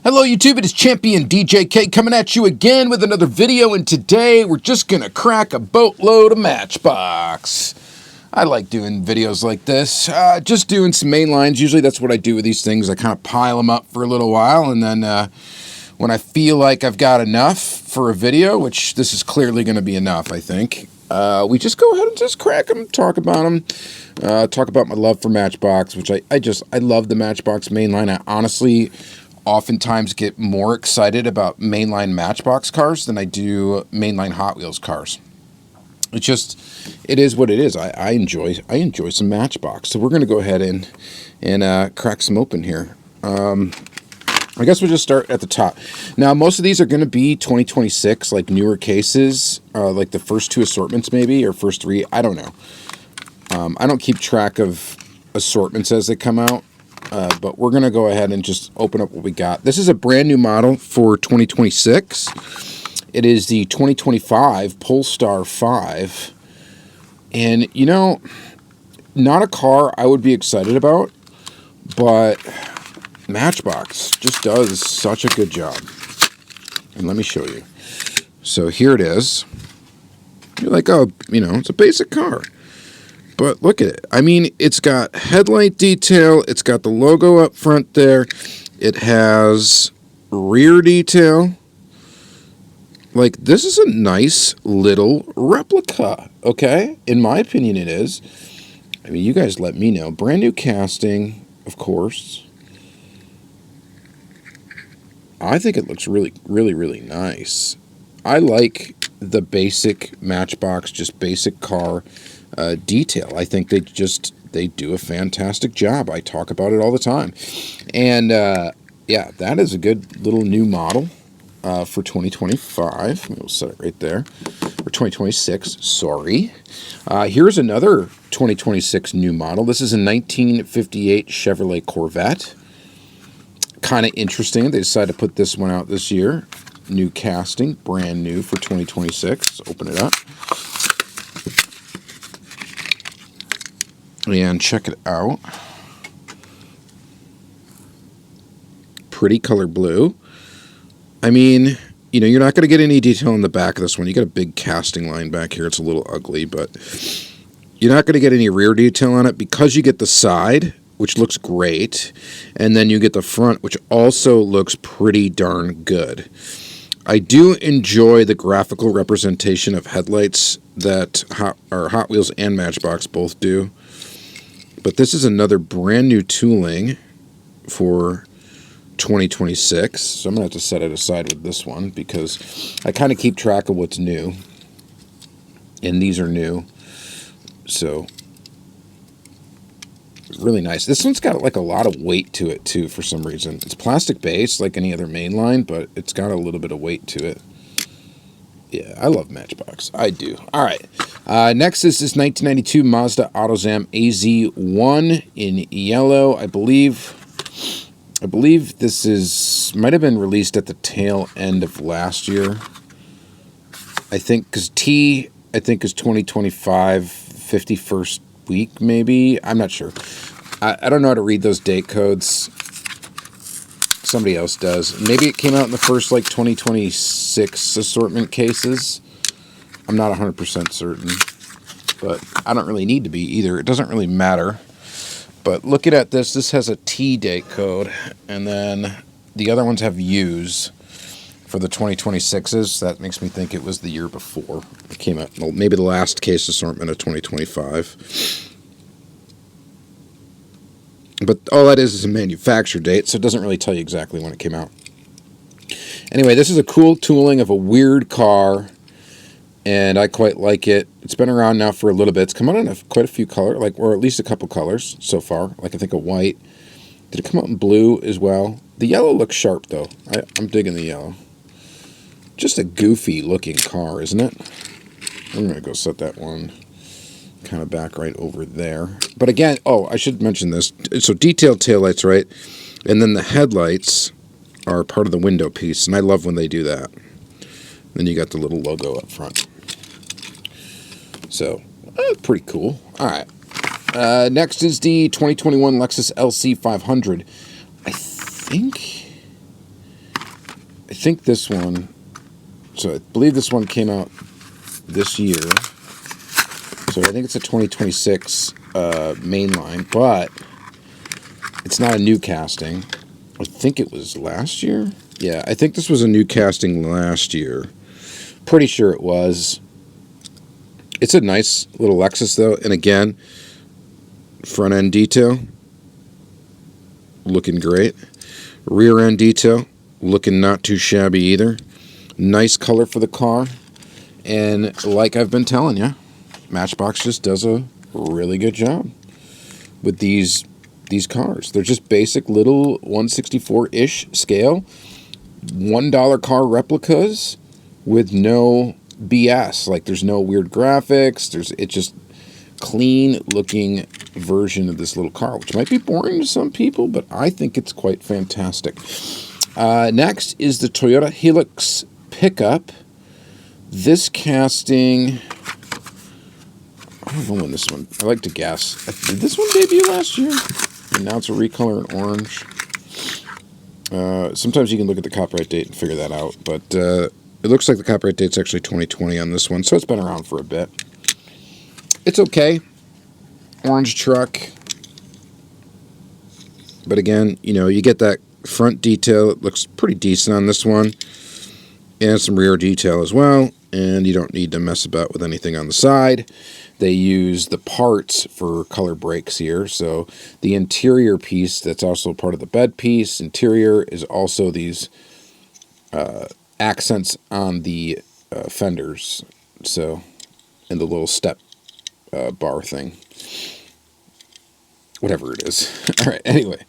Hello YouTube, it is Championdjk coming at you again with another video, and today we're just going to crack a boatload of Matchbox. I like doing videos like this, just doing some mainlines. Usually that's what I do with these things. I kind of pile them up for a little while, and then when I feel like I've got enough for a video, which this is clearly going to be enough, I think, we just go ahead and just crack them, talk about them, talk about my love for Matchbox, which I love the Matchbox mainline. I honestly oftentimes get more excited about mainline Matchbox cars than I do mainline Hot Wheels cars. It is what it is. I enjoy some Matchbox. So we're going to go ahead and crack some open here. I guess we'll just start at the top. Now, most of these are going to be 2026, like newer cases, like the first two assortments maybe, or first three. I don't know. I don't keep track of assortments as they come out. But we're going to go ahead and just open up what we got. This is a brand new model for 2026. It is the 2025 Polestar 5. And, you know, not a car I would be excited about, but Matchbox just does such a good job. And let me show you. So here it is. You're like, oh, you know, it's a basic car. But look at it. I mean, it's got headlight detail. It's got the logo up front there. It has rear detail. Like, this is a nice little replica, okay? In my opinion, it is. I mean, you guys let me know. Brand new casting, of course. I think it looks really, really, really nice. I like the basic Matchbox, just basic car detail. I think they do a fantastic job. I talk about it all the time. And yeah, that is a good little new model for 2025. We'll set it right there. For 2026, sorry. Here's another 2026 new model. This is a 1958 Chevrolet Corvette. Kind of interesting. They decided to put this one out this year. New casting, brand new for 2026. Let's open it up. And check it out. Pretty color blue. I mean, you know, you're not going to get any detail in the back of this one. You got a big casting line back here. It's a little ugly, but you're not going to get any rear detail on it because you get the side, which looks great, and then you get the front, which also looks pretty darn good. I do enjoy the graphical representation of headlights that Hot Wheels and Matchbox both do. But this is another brand new tooling for 2026. So I'm going to have to set it aside with this one because I kind of keep track of what's new. And these are new. So really nice. This one's got like a lot of weight to it too for some reason. It's plastic based like any other mainline, but it's got a little bit of weight to it. Yeah, I love Matchbox. I do. All right. Next is this 1992 Mazda AutoZam AZ1 in yellow. I believe this might have been released at the tail end of last year. I think because T is 2025 51st week maybe. I'm not sure. I don't know how to read those date codes. Somebody else does. Maybe it came out in the first like 2026 assortment cases. I'm not 100% certain, but I don't really need to be either. It doesn't really matter. But looking at this, this has a T date code, and then the other ones have U's for the 2026s. That makes me think it was the year before it came out. Well, maybe the last case assortment of 2025. But all that is a manufacture date, so it doesn't really tell you exactly when it came out. Anyway, this is a cool tooling of a weird car, and I quite like it. It's been around now for a little bit. It's come out in quite a few colors, or at least a couple colors so far. Like I think a white. Did it come out in blue as well? The yellow looks sharp, though. I'm digging the yellow. Just a goofy looking car, isn't it? I'm going to go set that one kind of back right over there. But again, oh, I should mention this. So detailed taillights, right? And then the headlights are part of the window piece, and I love when they do that. Then you got the little logo up front. So, pretty cool. All right. Next is the 2021 Lexus LC 500. I think I think this one, so I believe this one came out this year. So I think it's a 2026 Mainline, but it's not a new casting. I think it was last year. Yeah, I think this was a new casting last year. Pretty sure it was. It's a nice little Lexus, though. And again, front end detail, looking great. Rear end detail, looking not too shabby either. Nice color for the car. And like I've been telling you, Matchbox just does a really good job with these cars. They're just basic little 1/64-ish scale, $1 car replicas with no BS. Like, there's no weird graphics. It's just clean looking version of this little car, which might be boring to some people, but I think it's quite fantastic. Next is the Toyota Hilux pickup. This casting, I don't know when this one, I like to guess. Did this one debut last year? And now it's a recolor in orange. Sometimes you can look at the copyright date and figure that out, but it looks like the copyright date's actually 2020 on this one, so it's been around for a bit. It's okay. Orange truck. But again, you know, you get that front detail. It looks pretty decent on this one. And some rear detail as well. And you don't need to mess about with anything on the side. They use the parts for color breaks here. So the interior piece that's also part of the bed piece. Interior is also these accents on the fenders. So, and the little step bar thing. Whatever it is. All right, anyway.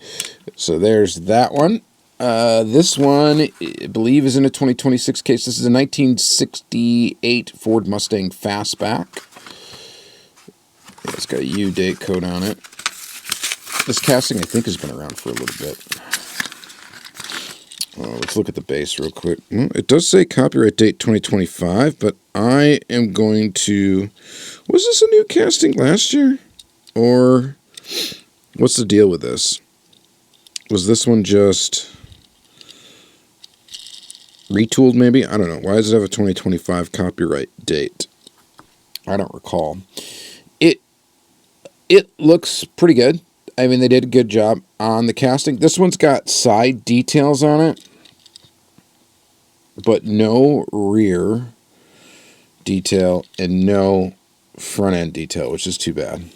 So there's that one. This one, I believe, is in a 2026 case. This is a 1968 Ford Mustang Fastback. It's got a U date code on it. This casting, I think, has been around for a little bit. Let's look at the base real quick. It does say copyright date 2025, but I am going to... Was this a new casting last year? Or what's the deal with this? Was this one just retooled maybe? I don't know. Why does it have a 2025 copyright date? I don't recall. It looks pretty good. I mean, they did a good job on the casting. This one's got side details on it, but no rear detail and no front end detail, which is too bad.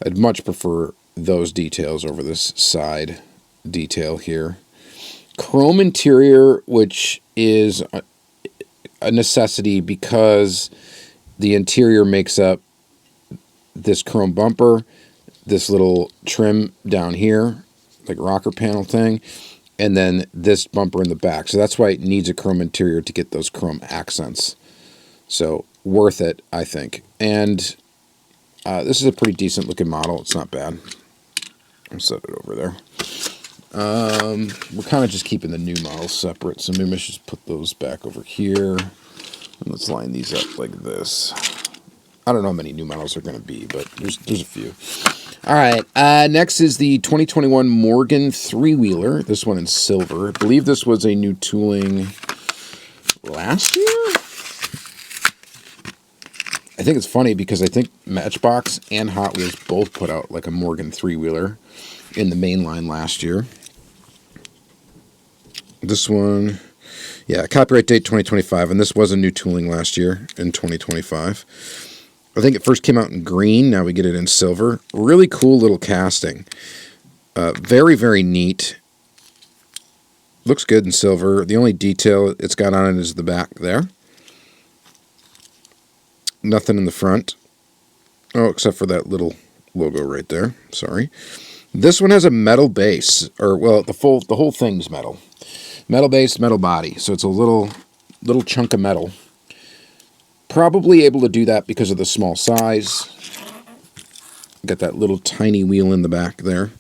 I'd much prefer those details over this side detail here. Chrome interior, which is a necessity because the interior makes up this chrome bumper, this little trim down here, like rocker panel thing, and then this bumper in the back. So that's why it needs a chrome interior to get those chrome accents. So worth it, I think. And this is a pretty decent looking model. It's not bad. I'll set it over there. We're kind of just keeping the new models separate, so maybe I should just put those back over here. And let's line these up like this. I don't know how many new models are going to be, but there's a few. All right, next is the 2021 Morgan three-wheeler. This one in silver. I believe this was a new tooling last year? I think it's funny because I think Matchbox and Hot Wheels both put out like a Morgan three-wheeler in the Mainline last year. This one, yeah, copyright date 2025, and this was a new tooling last year in 2025. I think it first came out in green, now we get it in silver. Really cool little casting. Very, very neat. Looks good in silver. The only detail it's got on it is the back there. Nothing in the front. Oh, except for that little logo right there. Sorry. This one has a metal base, or well, the whole thing's metal. Metal base, metal body. So it's a little chunk of metal. Probably able to do that because of the small size. Got that little tiny wheel in the back there.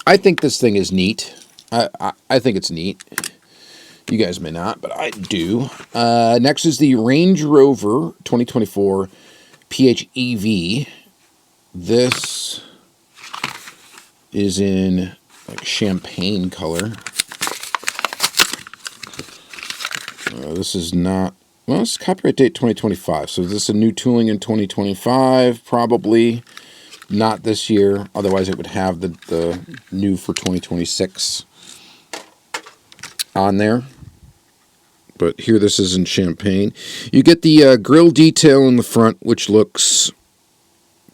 I think this thing is neat. I think it's neat. You guys may not, but I do. Next is the Range Rover 2024 PHEV. This is in like champagne color. This is not, well, it's copyright date 2025. So is this a new tooling in 2025? Probably not this year. Otherwise, it would have the new for 2026 on there. But here, this is in champagne. You get the grille detail in the front, which looks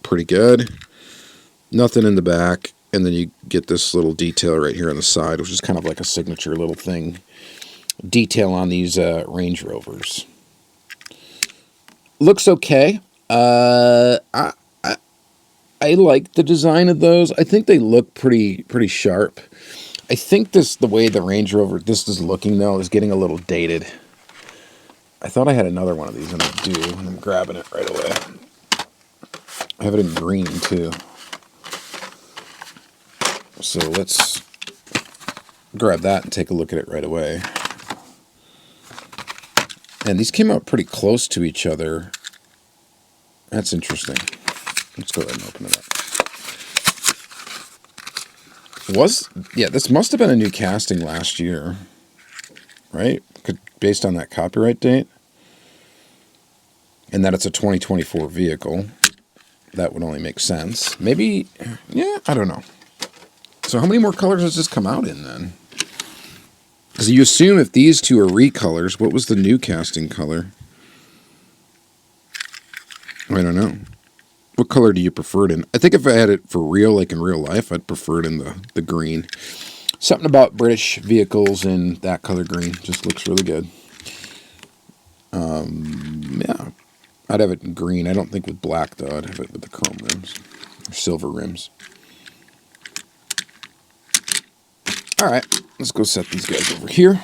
pretty good. Nothing in the back. And then you get this little detail right here on the side, which is kind of like a signature little thing. Detail on these Range Rovers. Looks okay. I like the design of those. I think they look pretty sharp. I think the way the Range Rover this is looking though is getting a little dated. I thought I had another one of these, and I do, and I'm grabbing it right away. I have it in green too. So let's grab that and take a look at it right away. And these came out pretty close to each other. That's interesting. Let's go ahead and open it up. Yeah, this must have been a new casting last year, right? Based on that copyright date. And that it's a 2024 vehicle. That would only make sense. Maybe, yeah, I don't know. So how many more colors does this come out in then? Because you assume if these two are recolors, what was the new casting color? I don't know. What color do you prefer it in? I think if I had it for real, like in real life, I'd prefer it in the green. Something about British vehicles in that color green just looks really good. Yeah. I'd have it in green. I don't think with black, though. I'd have it with the chrome rims. Or silver rims. Alright, let's go set these guys over here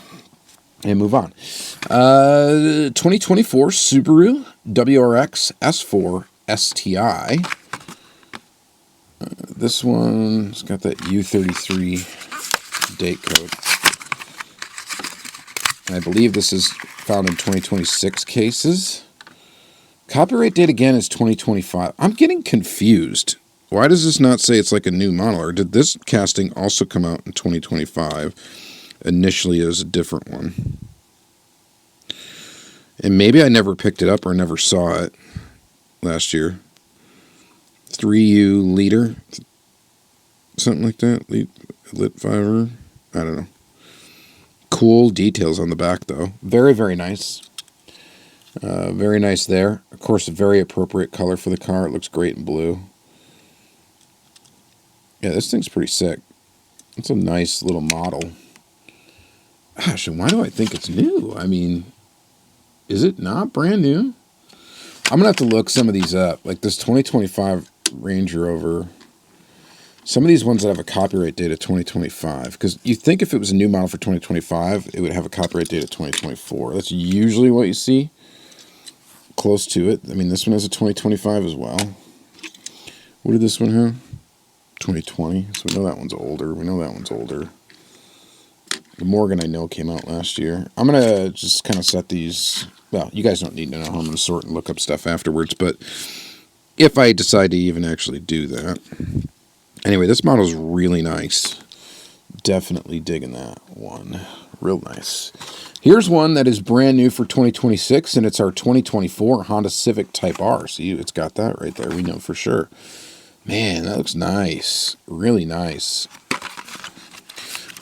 and move on. 2024 Subaru WRX S4 STI. This one's got that U33 date code. And I believe this is found in 2026 cases. Copyright date again is 2025. I'm getting confused. Why does this not say it's like a new model? Or did this casting also come out in 2025? Initially, it was a different one. And maybe I never picked it up or never saw it last year. 3U liter. Something like that. Lit fiber. I don't know. Cool details on the back, though. Very, very nice. Very nice there. Of course, a very appropriate color for the car. It looks great in blue. Yeah, this thing's pretty sick. It's a nice little model. Gosh, and why do I think it's new? I mean, is it not brand new? I'm going to have to look some of these up. Like this 2025 Range Rover. Some of these ones that have a copyright date of 2025. Because you think if it was a new model for 2025, it would have a copyright date of 2024. That's usually what you see. Close to it. I mean, this one has a 2025 as well. What did this one have? 2020. So we know that one's older. We know that one's older. The Morgan I know came out last year. I'm going to just kind of set these. Well, you guys don't need to know how I'm going to sort and look up stuff afterwards. But if I decide to even actually do that. Anyway, this model is really nice. Definitely digging that one. Real nice. Here's one that is brand new for 2026, and it's our 2024 Honda Civic Type R. See, it's got that right there. We know for sure. Man, that looks nice. Really nice.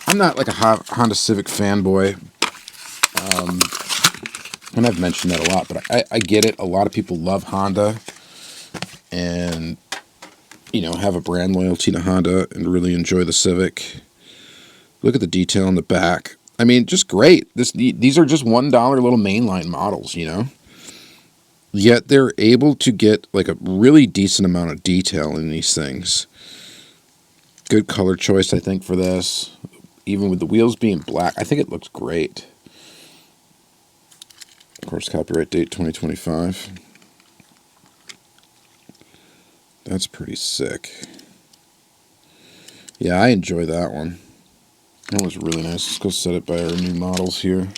I'm not like a Honda Civic fanboy. And I've mentioned that a lot, but I get it. A lot of people love Honda and, you know, have a brand loyalty to Honda and really enjoy the Civic. Look at the detail on the back. I mean, just great. These are just $1 little mainline models, you know. Yet they're able to get like a really decent amount of detail in these things. Good color choice, I think, for this. Even with the wheels being black, I think it looks great. Of course, copyright date 2025. That's pretty sick. Yeah, I enjoy that one. That was really nice. Let's go set it by our new models here.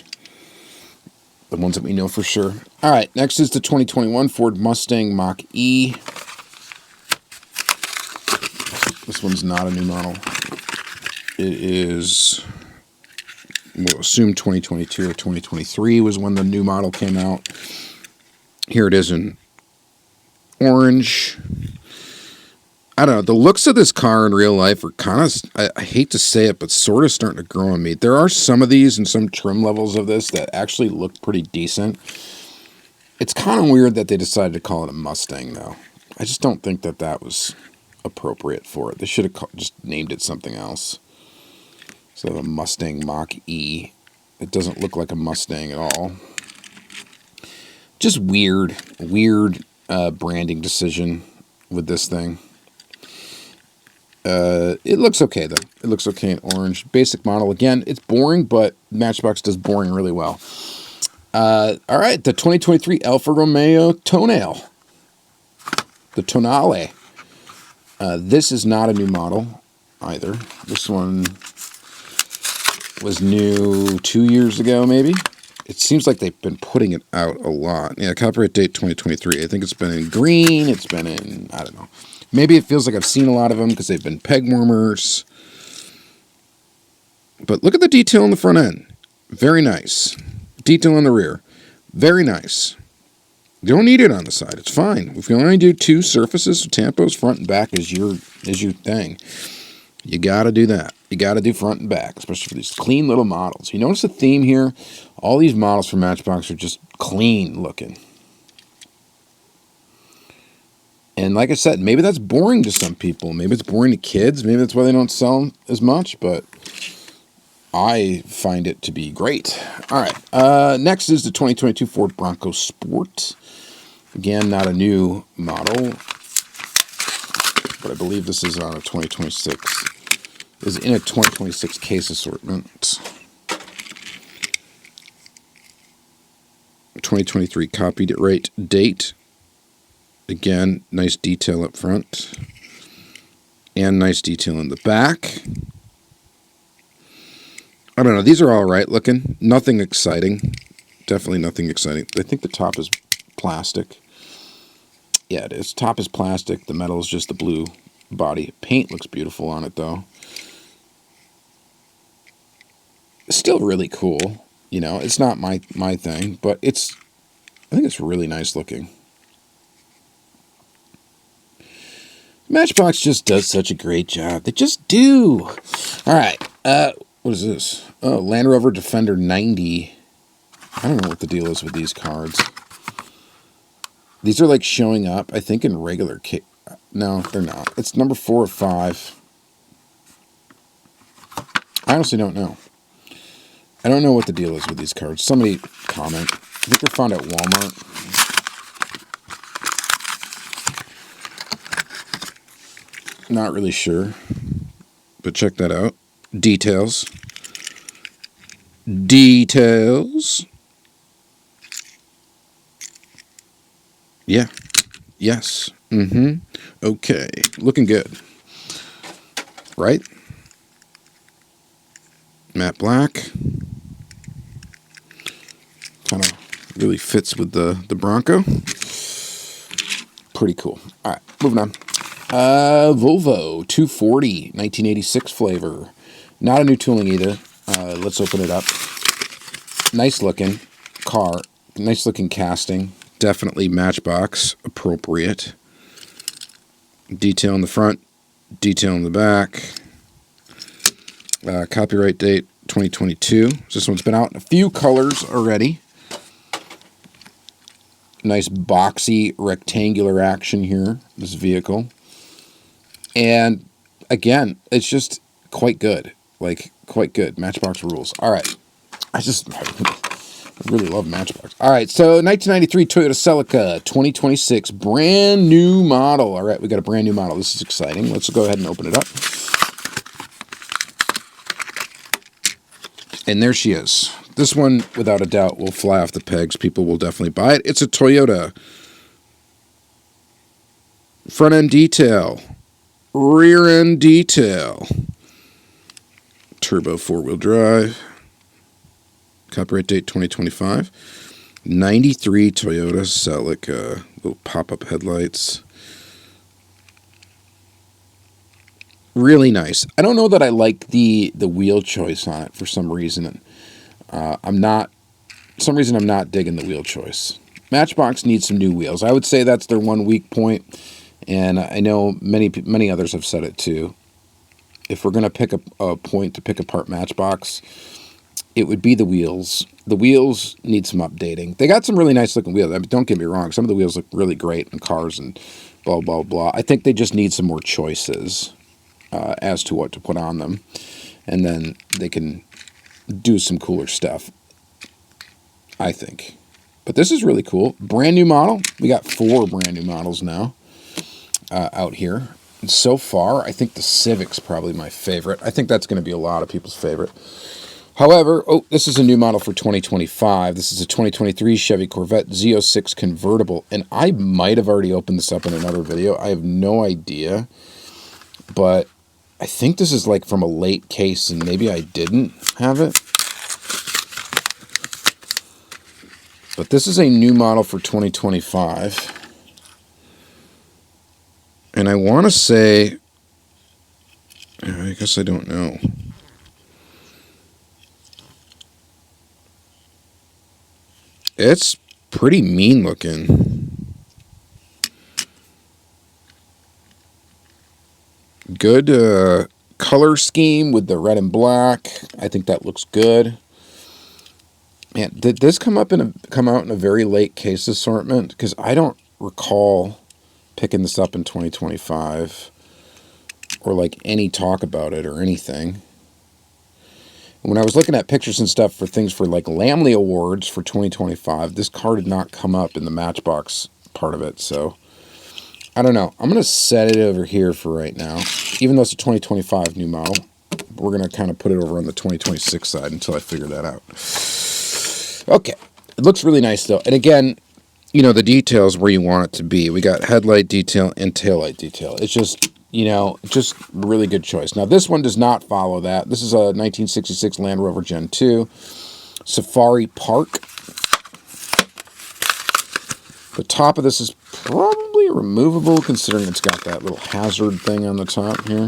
The ones that we know for sure. All right, next is the 2021 Ford Mustang Mach-E. This one's not a new model. It is, we'll assume 2022 or 2023 was when the new model came out. Here it is in orange. I don't know. The looks of this car in real life are kind of, I hate to say it, but sort of starting to grow on me. There are some of these and some trim levels of this that actually look pretty decent. It's kind of weird that they decided to call it a Mustang, though. I just don't think that that was appropriate for it. They should have just named it something else. So a Mustang Mach-E. It doesn't look like a Mustang at all. Just weird branding decision with this thing. It looks okay, though. It looks okay in orange. Basic model. Again, it's boring, but Matchbox does boring really well. All right, the 2023 Alfa Romeo Tonale. The Tonale. This is not a new model either. This one was new 2 years ago, maybe. It seems like they've been putting it out a lot. Yeah, copyright date 2023. I think it's been in green. It's been in, I don't know. Maybe it feels like I've seen a lot of them because they've been peg warmers. But look at the detail on the front end. Very nice. Detail on the rear. Very nice. You don't need it on the side. It's fine. If you only do two surfaces, tampos, front and back is your thing. You got to do that. You got to do front and back, especially for these clean little models. You notice the theme here? All these models from Matchbox are just clean looking. And like I said, maybe that's boring to some people. Maybe it's boring to kids. Maybe that's why they don't sell them as much. But I find it to be great. All right. Next is the 2022 Ford Bronco Sport. Again, not a new model. But I believe this is on a 2026. Is in a 2026 case assortment. 2023 copied rate date. Again, nice detail up front. And nice detail in the back. I don't know. These are all right looking. Nothing exciting. Definitely nothing exciting. I think the top is plastic. Yeah, it is. Top is plastic. The metal is just the blue body. Paint looks beautiful on it, though. It's still really cool. You know, it's not my thing, but I think it's really nice looking. Matchbox just does such a great job. They just do. All right. What is this? Oh, Land Rover Defender 90. I don't know what the deal is with these cards. These are like showing up, I think, in regular case. No, they're not. It's number 4 or 5. I honestly don't know. I don't know what the deal is with these cards. Somebody comment. I think they're found at Walmart. Not really sure. But check that out. Details. Details. Yeah. Yes. Okay. Looking good. Right? Matte black. Kind of really fits with the Bronco. Pretty cool. All right. Moving on. Volvo 240 1986 flavor. Not a new tooling either. Let's open it up. Nice looking car. Nice looking casting. Definitely Matchbox appropriate. Detail in the front. Detail in the back. Copyright date 2022. This one's been out in a few colors already. Nice boxy rectangular action here. This vehicle. And again, it's just quite good. Like, quite good. Matchbox rules. All right. I really love Matchbox. All right. So, 1993 Toyota Celica 2026. Brand new model. All right. We got a brand new model. This is exciting. Let's go ahead and open it up. And there she is. This one, without a doubt, will fly off the pegs. People will definitely buy it. It's a Toyota. Front end detail. Rear end detail. Turbo 4-wheel drive. Copyright date 2025. 93 Toyota Celica. Little pop-up headlights. Really nice. I don't know that I like the wheel choice on it for some reason. I'm not digging the wheel choice. Matchbox needs some new wheels. I would say that's their one weak point, and I know many others have said it too. If we're going to pick a point to pick apart Matchbox, it would be the wheels. The wheels need some updating. They got some really nice looking wheels. I mean, don't get me wrong. Some of the wheels look really great in cars and blah, blah, blah. I think they just need some more choices as to what to put on them. And then they can do some cooler stuff, I think. But this is really cool. Brand new model. We got 4 brand new models now out here. And so far, I think the Civic's probably my favorite. I think that's going to be a lot of people's favorite. However, this is a new model for 2025. This is a 2023 Chevy Corvette Z06 convertible. And I might have already opened this up in another video. I have no idea. But I think this is like from a late case, and maybe I didn't have it. But this is a new model for 2025. And I want to say, I guess I don't know. It's pretty mean looking. Good color scheme with the red and black. I think that looks good. Man, did this come out in a very late case assortment? Because I don't recall picking this up in 2025 or like any talk about it or anything. When I was looking at pictures and stuff for things for like Lamley Awards for 2025, this car did not come up in the Matchbox part of it. So I don't know. I'm going to set it over here for right now. Even though it's a 2025 new model, we're going to kind of put it over on the 2026 side until I figure that out. Okay. It looks really nice though. And again, you know, the details where you want it to be. We got headlight detail and taillight detail. It's just, you know, just really good choice. Now, this one does not follow that. This is a 1966 Land Rover Gen 2 Safari Park. The top of this is probably removable, considering it's got that little hazard thing on the top here.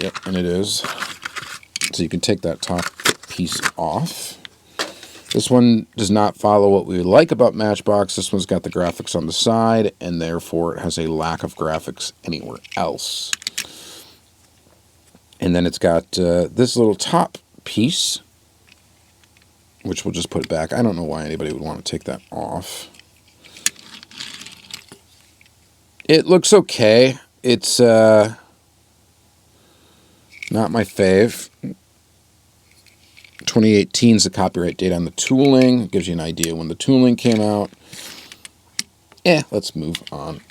Yep, and it is. So you can take that top piece off. This one does not follow what we like about Matchbox. This one's got the graphics on the side, and therefore it has a lack of graphics anywhere else. And then it's got this little top piece, which we'll just put back. I don't know why anybody would want to take that off. It looks okay. It's not my fave. 2018 is the copyright date on the tooling. It gives you an idea when the tooling came out. Let's move on.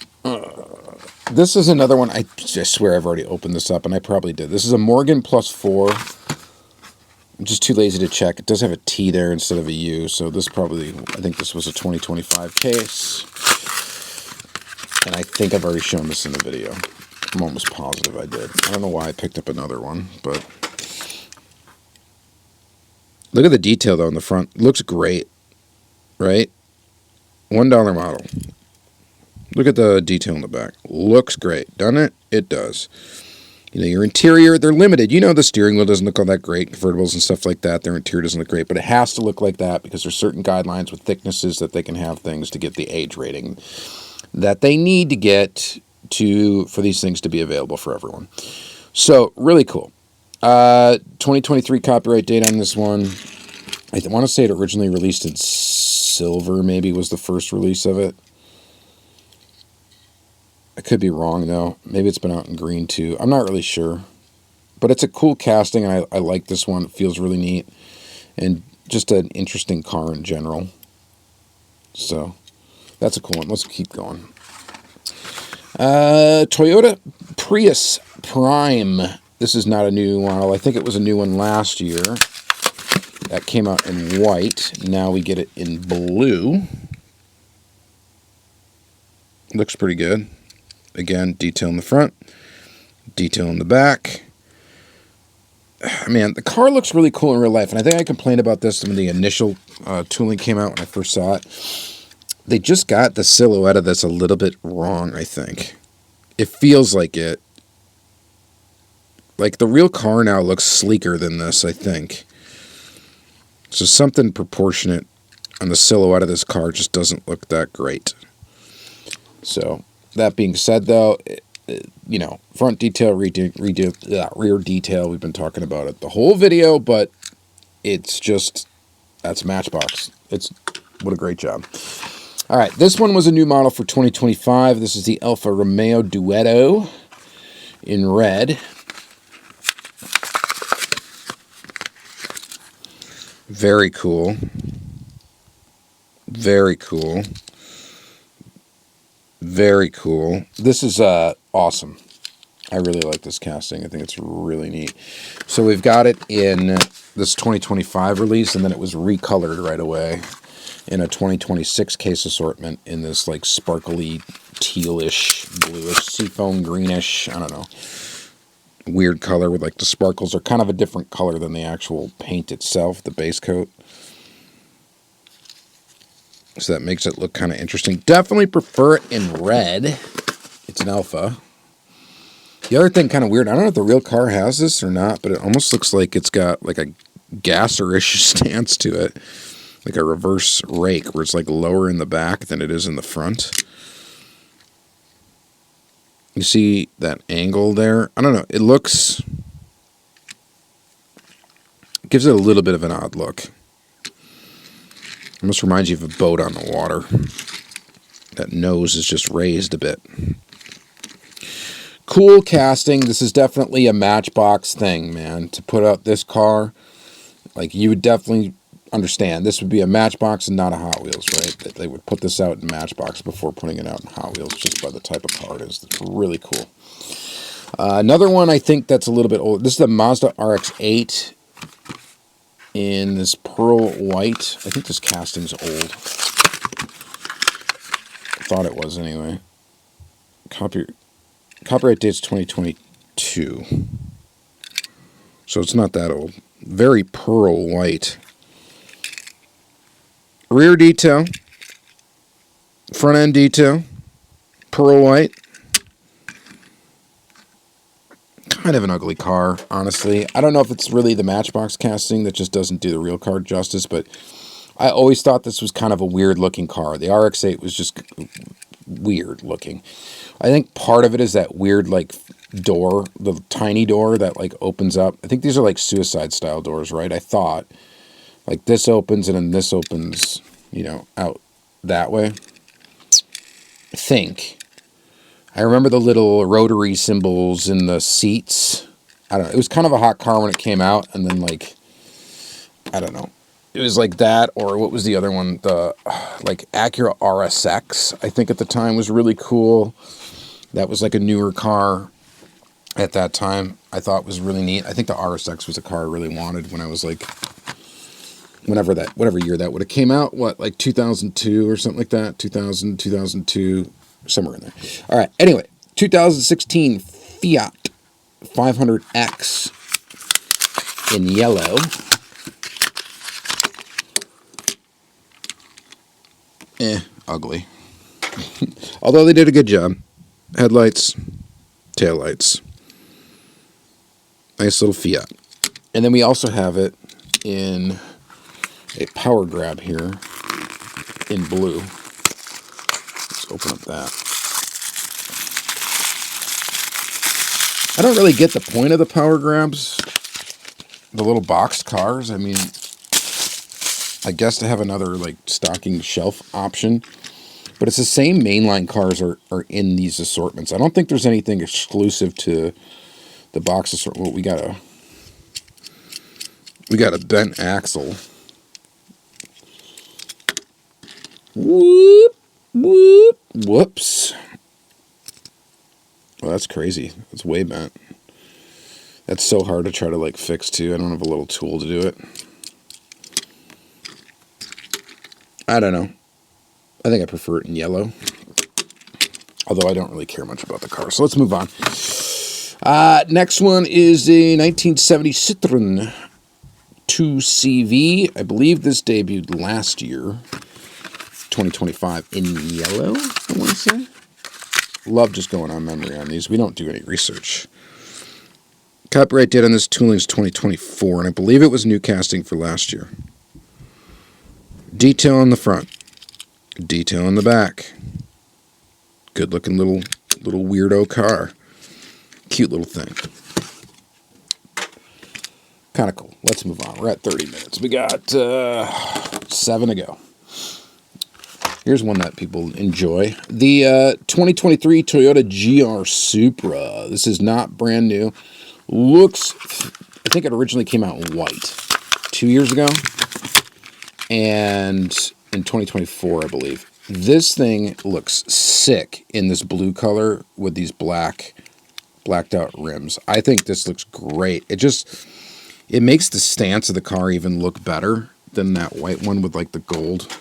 This is another one. I swear I've already opened this up, and I probably did. This is a Morgan Plus 4. I'm just too lazy to check. It does have a T there instead of a U, so this probably, I think this was a 2025 case. And I think I've already shown this in the video. I'm almost positive I did. I don't know why I picked up another one, but look at the detail, though, in the front. Looks great, right? $1 model. Look at the detail in the back. Looks great. Doesn't it? It does. You know, your interior, they're limited. You know, the steering wheel doesn't look all that great. Convertibles and stuff like that, their interior doesn't look great. But it has to look like that because there's certain guidelines with thicknesses that they can have things to get the age rating that they need to get to for these things to be available for everyone. So, really cool. 2023 copyright date on this one. I want to say it originally released in silver, maybe was the first release of it. I could be wrong, though. Maybe it's been out in green, too. I'm not really sure. But it's a cool casting. I like this one. It feels really neat. And just an interesting car in general. So, that's a cool one. Let's keep going. Toyota Prius Prime. This is not a new model. I think it was a new one last year. That came out in white. Now we get it in blue. Looks pretty good. Again, detail in the front, detail in the back. Man, the car looks really cool in real life, and I think I complained about this when the initial tooling came out when I first saw it. They just got the silhouette of this a little bit wrong, I think. It feels like it, Like, the real car now looks sleeker than this, I think. So something proportionate on the silhouette of this car just doesn't look that great. So, that being said, though, you know, front detail, rear detail, we've been talking about it the whole video, but it's just, that's Matchbox. What a great job. All right, this one was a new model for 2025. This is the Alfa Romeo Duetto in red. Very cool. Very cool. Very cool. This is awesome. I really like this casting. I think it's really neat. So we've got it in this 2025 release, and then it was recolored right away in a 2026 case assortment in this like sparkly tealish, bluish, seafoam greenish, I don't know, weird color with like the sparkles are kind of a different color than the actual paint itself, the base coat. So that makes it look kind of interesting. Definitely prefer it in red. It's an Alfa. The other thing kind of weird, I don't know if the real car has this or not, but it almost looks like it's got like a gasser-ish stance to it. Like a reverse rake where it's like lower in the back than it is in the front. You see that angle there? I don't know. It gives it a little bit of an odd look. Almost reminds you of a boat on the water. That nose is just raised a bit. Cool casting. This is definitely a Matchbox thing, man. To put out this car, like you would definitely understand. This would be a Matchbox and not a Hot Wheels, right? They would put this out in Matchbox before putting it out in Hot Wheels just by the type of car it is. It's really cool. Another one I think that's a little bit old. This is the Mazda RX-8 in this pearl white. I think this casting's old. I thought it was anyway. Copyright date's 2022. So it's not that old. Very pearl white. Rear detail. Front end detail. Pearl white. Kind of an ugly car, honestly. I don't know if it's really the Matchbox casting that just doesn't do the real car justice, but I always thought this was kind of a weird looking car. The RX-8 was just weird looking. I think part of it is that weird like door, the tiny door that like opens up. I think these are like suicide style doors, right? I thought like this opens and then this opens, you know, out that way. I think. I remember the little rotary symbols in the seats. I don't know. It was kind of a hot car when it came out, and then like, I don't know. It was like that, or what was the other one? The like Acura RSX, I think at the time was really cool. That was like a newer car at that time. I thought was really neat. I think the RSX was a car I really wanted when I was like, whatever year that would have came out. What, like 2002 or something like that? 2000, 2002. Somewhere in there. All right. Anyway, 2016 Fiat 500X in yellow. Ugly. Although they did a good job. Headlights, taillights. Nice little Fiat. And then we also have it in a power grab here in blue. Open up that. I don't really get the point of the power grabs. The little boxed cars. I mean, I guess to have another like stocking shelf option. But it's the same mainline cars are in these assortments. I don't think there's anything exclusive to the box assortment. Well, we got a bent axle. Whoop. Whoop. Whoops. Well, that's crazy. That's way bent. That's so hard to try to like fix too. I don't have a little tool to do it. I don't know. I think I prefer it in yellow. Although I don't really care much about the car. So let's move on. Next one is a 1970 Citroen 2CV. I believe this debuted last year. 2025 in yellow, I want to say. Love just going on memory on these. We don't do any research. Copyright date on this tooling is 2024, and I believe it was new casting for last year. Detail on the front. Detail on the back. Good looking little weirdo car. Cute little thing. Kind of cool. Let's move on. We're at 30 minutes. We got 7 to go. Here's one that people enjoy. The 2023 Toyota GR Supra. This is not brand new. Looks, I think it originally came out in white 2 years ago. And in 2024, I believe. This thing looks sick in this blue color with these blacked out rims. I think this looks great. It makes the stance of the car even look better than that white one with like the gold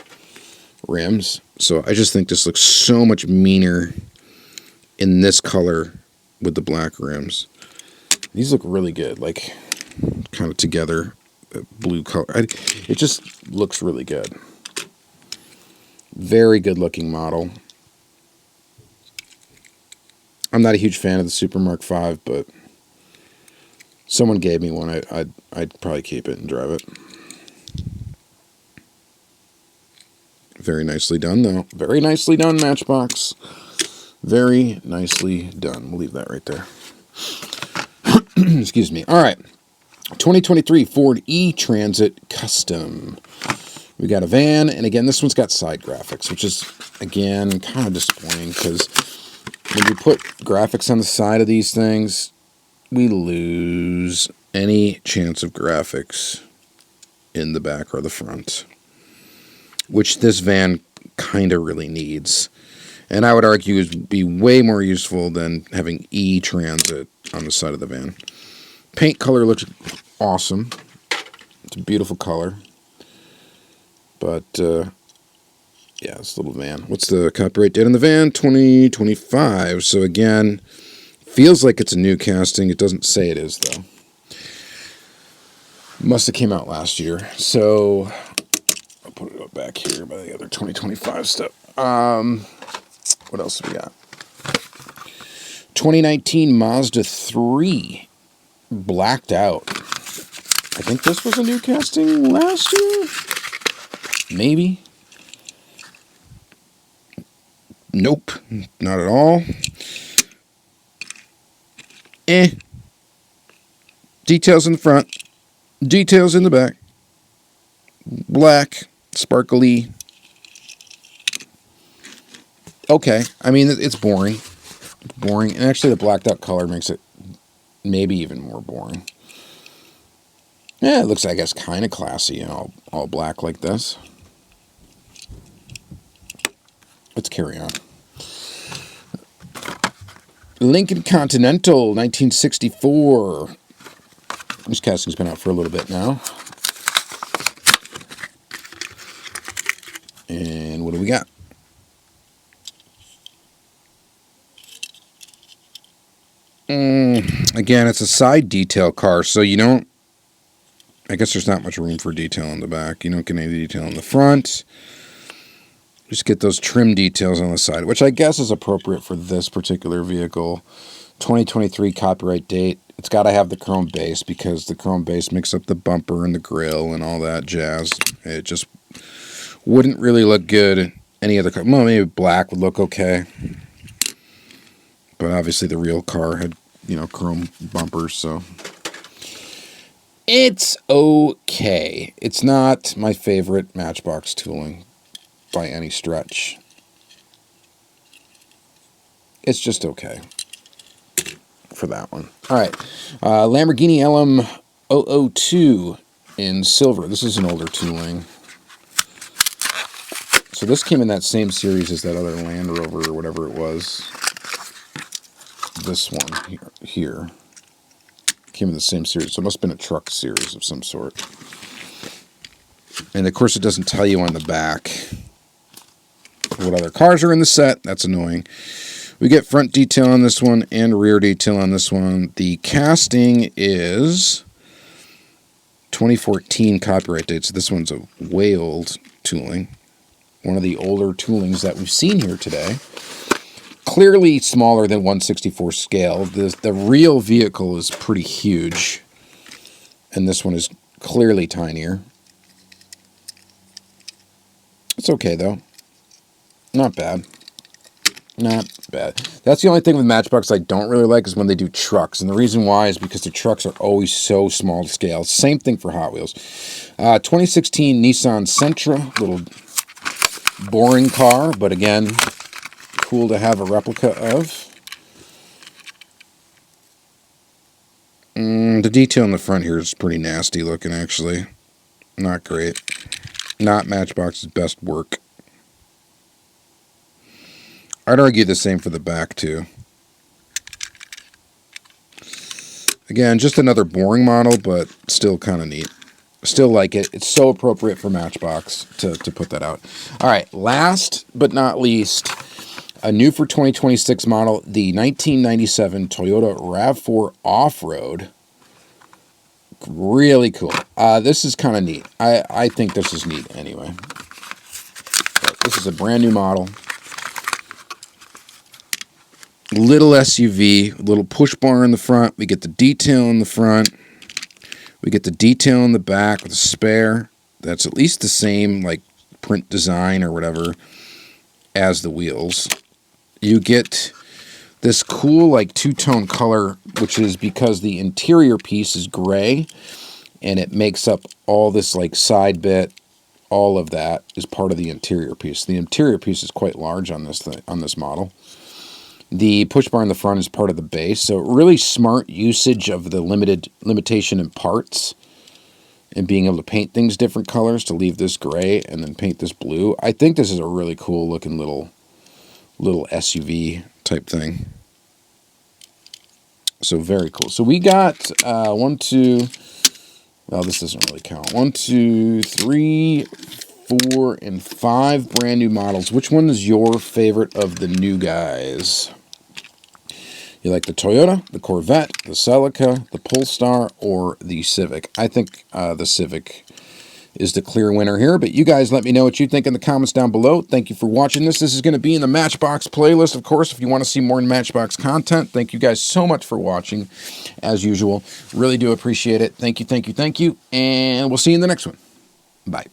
rims. So I just think this looks so much meaner in this color with the black rims. These look really good, like kind of together, blue color. It just looks really good. Very good looking model. I'm not a huge fan of the Supra Mark V, but someone gave me one. I'd probably keep it and drive it. Very nicely done, though. Very nicely done, Matchbox. Very nicely done. We'll leave that right there. Excuse me. All right. 2023 Ford E-Transit Custom. We got a van, and again, this one's got side graphics, which is, again, kind of disappointing because when you put graphics on the side of these things, we lose any chance of graphics in the back or the front, which this van kind of really needs. And I would argue would be way more useful than having E-Transit on the side of the van. Paint color looks awesome. It's a beautiful color. But, yeah, this little van. What's the copyright date on the van? 2025. So, again, feels like it's a new casting. It doesn't say it is, though. Must have came out last year. So, I'll put it up back here by the other 2025 stuff. What else do we got? 2019 Mazda 3. Blacked out. I think this was a new casting last year? Maybe. Nope. Not at all. Details in the front. Details in the back. Black. Sparkly. Okay. I mean, it's boring. It's boring. And actually, the blacked out color makes it maybe even more boring. Yeah, it looks, I guess, kind of classy, all black like this. Let's carry on. Lincoln Continental, 1964. This casting's been out for a little bit now. And what do we got? Again, it's a side detail car, so you don't... I guess there's not much room for detail in the back. You don't get any detail in the front. Just get those trim details on the side, which I guess is appropriate for this particular vehicle. 2023 copyright date. It's got to have the chrome base because the chrome base makes up the bumper and the grille and all that jazz. It just wouldn't really look good. Any other car, well, maybe black would look okay. But obviously the real car had, chrome bumpers, so... It's okay. It's not my favorite Matchbox tooling by any stretch. It's just okay for that one. All right. Lamborghini LM002 in silver. This is an older tooling. So this came in that same series as that other Land Rover or whatever it was. This one here. Came in the same series, so it must have been a truck series of some sort. And of course it doesn't tell you on the back what other cars are in the set. That's annoying. We get front detail on this one and rear detail on this one. The casting is 2014 copyright date, so this one's a way old tooling. One of the older toolings that we've seen here today. clearly smaller than 1/64 scale. The real vehicle is pretty huge, and this one is clearly tinier. It's okay though. Not bad. Not bad. That's the only thing with Matchbox I don't really like is when they do trucks. And the reason why is because the trucks are always so small to scale. Same thing for Hot Wheels. 2016 Nissan Sentra. Little boring car, but again, cool to have a replica of. The detail in the front here is pretty nasty looking, actually. Not great. Not Matchbox's best work. I'd argue the same for the back, too. Again, just another boring model, but still kind of neat. Still like it. It's so appropriate for Matchbox to put that out. All right, last but not least, a new for 2026 model, the 1997 Toyota RAV4 Off-Road. Really cool. This is kind of neat. I think this is neat anyway. But this is a brand new model. Little SUV, little push bar in the front. We get the detail in the front. We get the detail in the back with a spare. That's at least the same like print design or whatever as the wheels. You get this cool like two-tone color, which is because the interior piece is gray and it makes up all this like side bit. All of that is part of the interior piece. The interior piece is quite large on this thing, on this model. The push bar in the front is part of the base, so really smart usage of the limitation in parts and being able to paint things different colors to leave this gray and then paint this blue. I think this is a really cool looking little SUV type thing. So very cool. So we got well, this doesn't really count. 1, 2, 3, 4, and 5 brand new models. Which one is your favorite of the new guys? You like the Toyota, the Corvette, the Celica, the Polestar, or the Civic? I think the Civic is the clear winner here, but you guys let me know what you think in the comments down below. Thank you for watching this. This is going to be in the Matchbox playlist, of course, if you want to see more Matchbox content. Thank you guys so much for watching, as usual. Really do appreciate it. Thank you, thank you, thank you, and we'll see you in the next one. Bye.